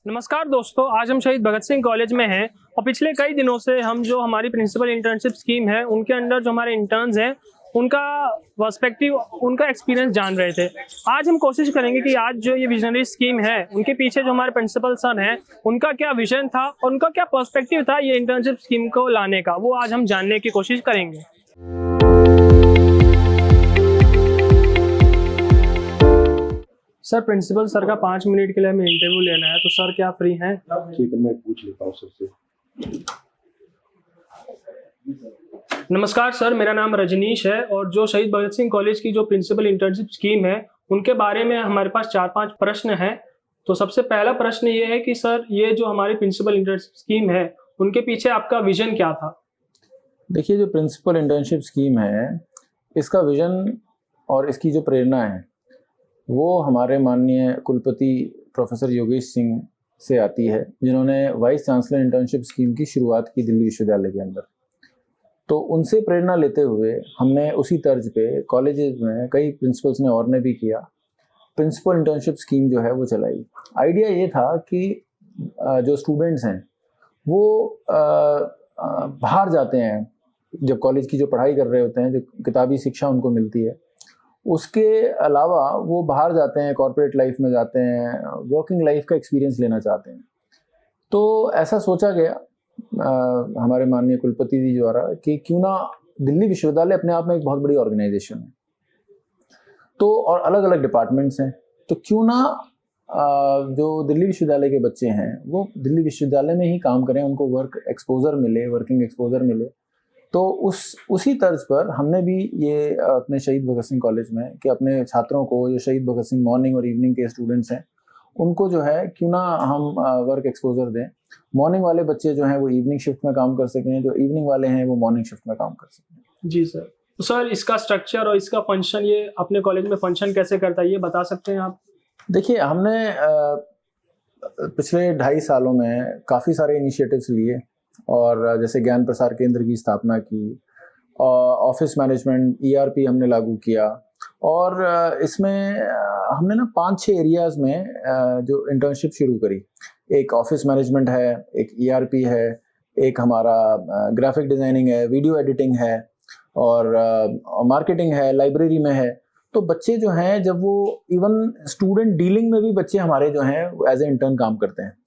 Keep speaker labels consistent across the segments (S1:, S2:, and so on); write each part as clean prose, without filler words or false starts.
S1: नमस्कार दोस्तों, आज हम शहीद भगत सिंह कॉलेज में हैं और पिछले कई दिनों से हम जो हमारी प्रिंसिपल इंटर्नशिप स्कीम है उनके अंडर जो हमारे इंटर्न्स हैं उनका पर्सपेक्टिव, उनका एक्सपीरियंस जान रहे थे। आज हम कोशिश करेंगे कि आज जो ये विजनरी स्कीम है उनके पीछे जो हमारे प्रिंसिपल सर हैं उनका क्या विजन था और उनका क्या पर्सपेक्टिव था ये इंटर्नशिप स्कीम को लाने का, वो आज हम जानने की कोशिश करेंगे। सर, प्रिंसिपल सर का 5 मिनट के लिए हमें इंटरव्यू लेना है, तो सर क्या फ्री हैं?
S2: ठीक है, मैं पूछ लेता हूँ सर से।
S1: नमस्कार सर, मेरा नाम रजनीश है और जो शहीद भगत सिंह कॉलेज की जो प्रिंसिपल इंटर्नशिप स्कीम है उनके बारे में हमारे पास 4-5 प्रश्न हैं। तो सबसे पहला प्रश्न ये है कि सर, ये जो हमारी प्रिंसिपल इंटर्नशिप स्कीम है उनके पीछे आपका विजन क्या था?
S2: देखिए, जो प्रिंसिपल इंटर्नशिप स्कीम है इसका विजन और इसकी जो प्रेरणा है वो हमारे माननीय कुलपति प्रोफेसर योगेश सिंह से आती है, जिन्होंने वाइस चांसलर इंटर्नशिप स्कीम की शुरुआत की दिल्ली विश्वविद्यालय के अंदर। तो उनसे प्रेरणा लेते हुए हमने उसी तर्ज पे कॉलेजेस में कई प्रिंसिपल्स ने और ने भी किया, प्रिंसिपल इंटर्नशिप स्कीम जो है वो चलाई। आइडिया ये था कि जो स्टूडेंट्स हैं वो बाहर जाते हैं, जब कॉलेज की जो पढ़ाई कर रहे होते हैं, जो किताबी शिक्षा उनको मिलती है, उसके अलावा वो बाहर जाते हैं, कॉर्पोरेट लाइफ में जाते हैं, वर्किंग लाइफ का एक्सपीरियंस लेना चाहते हैं। तो ऐसा सोचा गया हमारे माननीय कुलपति जी द्वारा कि क्यों ना, दिल्ली विश्वविद्यालय अपने आप में एक बहुत बड़ी ऑर्गेनाइजेशन है तो, और अलग अलग डिपार्टमेंट्स हैं, तो क्यों ना जो दिल्ली विश्वविद्यालय के बच्चे हैं वो दिल्ली विश्वविद्यालय में ही काम करें, उनको वर्क एक्सपोजर मिले, वर्किंग एक्सपोजर मिले। तो उसी तर्ज पर हमने भी ये अपने शहीद भगत सिंह कॉलेज में कि अपने छात्रों को, जो शहीद भगत सिंह मॉर्निंग और इवनिंग के स्टूडेंट्स हैं, उनको जो है क्यों ना हम वर्क एक्सपोजर दें। मॉर्निंग वाले बच्चे जो हैं वो इवनिंग शिफ्ट में काम कर सकें, जो इवनिंग वाले हैं वो मॉर्निंग शिफ्ट में काम कर सकें।
S1: जी सर। तो सर, इसका स्ट्रक्चर और इसका फंक्शन, ये अपने कॉलेज में फंक्शन कैसे करता है ये बता सकते हैं आप?
S2: देखिए, हमने पिछले 2.5 सालों में काफ़ी सारे इनिशिएटिव्स लिए, और जैसे ज्ञान प्रसार केंद्र की स्थापना की, ऑफिस मैनेजमेंट ERP हमने लागू किया, और इसमें हमने ना 5-6 एरियाज़ में जो इंटर्नशिप शुरू करी। एक ऑफिस मैनेजमेंट है, एक ERP है, एक हमारा ग्राफिक डिज़ाइनिंग है, वीडियो एडिटिंग है, और मार्केटिंग है, लाइब्रेरी में है। तो बच्चे जो हैं, जब वो इवन स्टूडेंट डीलिंग में भी बच्चे हमारे जो हैं एज ए इंटर्न काम करते हैं।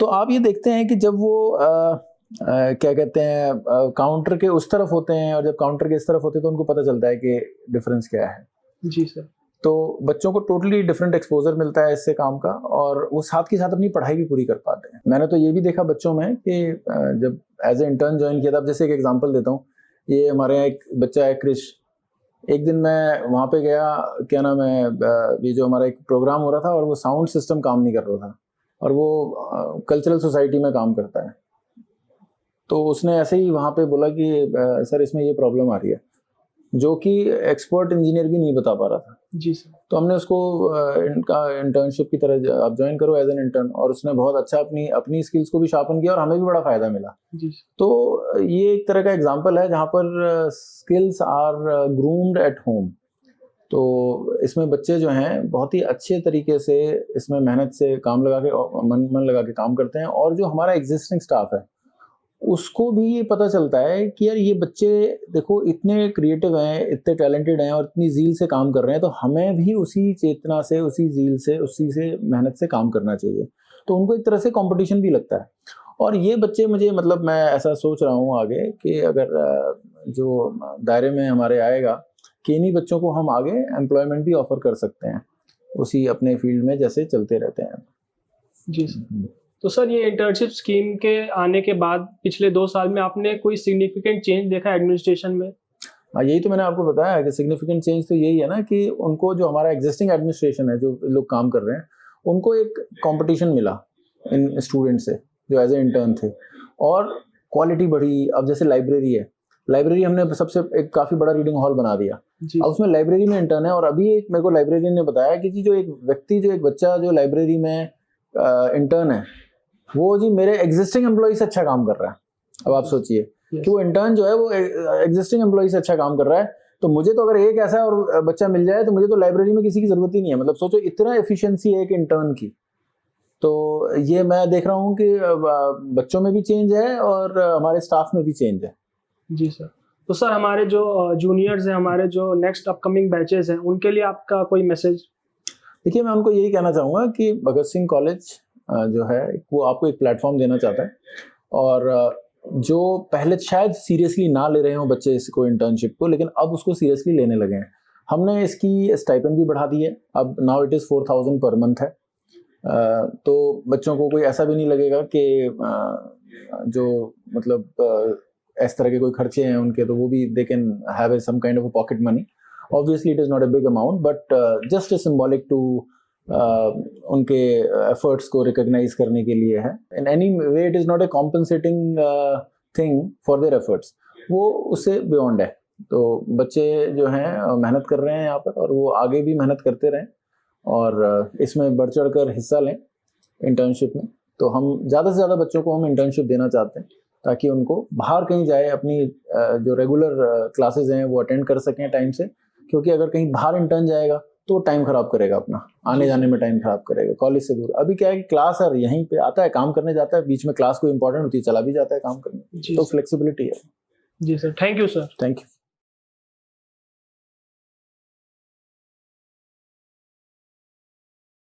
S2: तो आप ये देखते हैं कि जब वो क्या कहते हैं, काउंटर के उस तरफ होते हैं और जब काउंटर के इस तरफ होते हैं तो उनको पता चलता है कि डिफरेंस क्या है।
S1: जी सर।
S2: तो बच्चों को टोटली डिफरेंट एक्सपोजर मिलता है इससे काम का, और वो साथ के साथ अपनी पढ़ाई भी पूरी कर पाते हैं। मैंने तो ये भी देखा बच्चों में कि जब एज ए इंटर्न ज्वाइन किया था, अब जैसे एक एग्जांपल देता हूँ, ये हमारे यहाँ एक बच्चा है क्रिश। एक दिन मैं वहाँ पे गया, क्या नाम है, ये जो हमारा एक प्रोग्राम हो रहा था और वो साउंड सिस्टम काम नहीं कर रहा था, और वो कल्चरल सोसाइटी में काम करता है। तो उसने ऐसे ही वहाँ पे बोला कि सर, इसमें ये प्रॉब्लम आ रही है, जो कि एक्सपर्ट इंजीनियर भी नहीं बता पा रहा था।
S1: जी सर। तो
S2: हमने उसको इनका इंटर्नशिप की तरह आप ज्वाइन करो एज एन इंटर्न, और उसने बहुत अच्छा अपनी स्किल्स को भी शार्पन किया और हमें भी बड़ा फायदा मिला।
S1: जी।
S2: तो ये एक तरह का एग्जाम्पल है जहाँ पर skills are groomed at home. तो इसमें बच्चे जो हैं बहुत ही अच्छे तरीके से इसमें मेहनत से काम लगा के, मन लगा के काम करते हैं, और जो हमारा एग्जिस्टिंग स्टाफ है उसको भी ये पता चलता है कि यार, ये बच्चे देखो इतने क्रिएटिव हैं, इतने टैलेंटेड हैं और इतनी ज़ील से काम कर रहे हैं, तो हमें भी उसी चेतना से, उसी ज़ील से, उसी से मेहनत से काम करना चाहिए। तो उनको एक तरह से कंपटीशन भी लगता है। और ये बच्चे मुझे, मतलब मैं ऐसा सोच रहा हूँ आगे कि अगर जो दायरे में हमारे आएगा कि इन्हीं बच्चों को हम आगे एम्प्लॉयमेंट भी ऑफर कर सकते हैं उसी अपने फील्ड में जैसे चलते रहते हैं।
S1: जी सर। तो सर, ये इंटर्नशिप स्कीम के आने के बाद पिछले 2 साल में आपने कोई सिग्निफिकेंट चेंज देखा एडमिनिस्ट्रेशन में?
S2: हाँ, यही तो मैंने आपको बताया कि सिग्निफिकेंट चेंज तो यही है ना कि उनको, जो हमारा एग्जिस्टिंग एडमिनिस्ट्रेशन है, जो लोग काम कर रहे हैं, उनको एक कंपटीशन मिला इन स्टूडेंट से जो एज ए इंटर्न थे, और क्वालिटी बढ़ी। अब जैसे लाइब्रेरी है, लाइब्रेरी हमने सबसे एक काफ़ी बड़ा रीडिंग हॉल बना दिया। अब उसमें लाइब्रेरी में इंटर्न है, और अभी एक मेरे को लाइब्रेरियन ने बताया कि जो एक बच्चा जो लाइब्रेरी में इंटर्न है, वो जी मेरे एग्जिस्टिंग एम्प्लॉय से अच्छा काम कर रहा है। अब आप सोचिए कि वो इंटर्न जो है वो एग्जिस्टिंग एम्प्लॉय से अच्छा काम कर रहा है, तो मुझे तो अगर एक ऐसा और बच्चा मिल जाए तो मुझे तो लाइब्रेरी में किसी की जरूरत ही नहीं है। मतलब सोचो, इतना एफिशिएंसी है एक इंटर्न की। तो ये मैं देख रहा हूँ कि बच्चों में भी चेंज है और हमारे स्टाफ में भी चेंज है।
S1: जी सर। तो सर हमारे जो जूनियर्स हैं, हमारे जो नेक्स्ट अपकमिंग बैचेस हैं, उनके लिए आपका कोई मैसेज?
S2: देखिए, मैं उनको यही कहना चाहूँगा कि भगत सिंह कॉलेज जो है वो आपको एक प्लेटफॉर्म देना चाहता है, और जो पहले शायद सीरियसली ना ले रहे हों बच्चे इसको, इंटर्नशिप को, लेकिन अब उसको सीरियसली लेने लगे हैं। हमने इसकी स्टाइपेंड भी बढ़ा दी है, अब now it is 4000 per month है। तो बच्चों को कोई ऐसा भी नहीं लगेगा कि जो मतलब इस तरह के कोई खर्चे हैं उनके, तो वो भी they can have some kind of pocket money. Obviously it is not a big amount, but just a symbolic to उनके एफर्ट्स को रिकॉग्नाइज करने के लिए है। In any way it is not a compensating thing for their efforts, वो उससे beyond है। तो बच्चे जो हैं मेहनत कर रहे हैं यहाँ पर, और वो आगे भी मेहनत करते रहें और इसमें बढ़ चढ़ कर हिस्सा लें इंटर्नशिप में। तो हम ज़्यादा से ज़्यादा बच्चों को हम इंटर्नशिप देना चाहते हैं, ताकि उनको बाहर कहीं जाए, अपनी जो रेगुलर क्लासेस हैं वो अटेंड कर सकें टाइम से, क्योंकि अगर कहीं बाहर इंटर्न जाएगा तो टाइम खराब करेगा, अपना आने जाने में टाइम खराब करेगा कॉलेज से दूर। अभी क्या है कि क्लास है, यहीं पे आता है, काम करने जाता है, बीच में क्लास कोई इंपॉर्टेंट होती है चला भी जाता है काम करने, तो फ्लेक्सिबिलिटी है।
S1: जी sir, thank you sir.
S2: Thank you.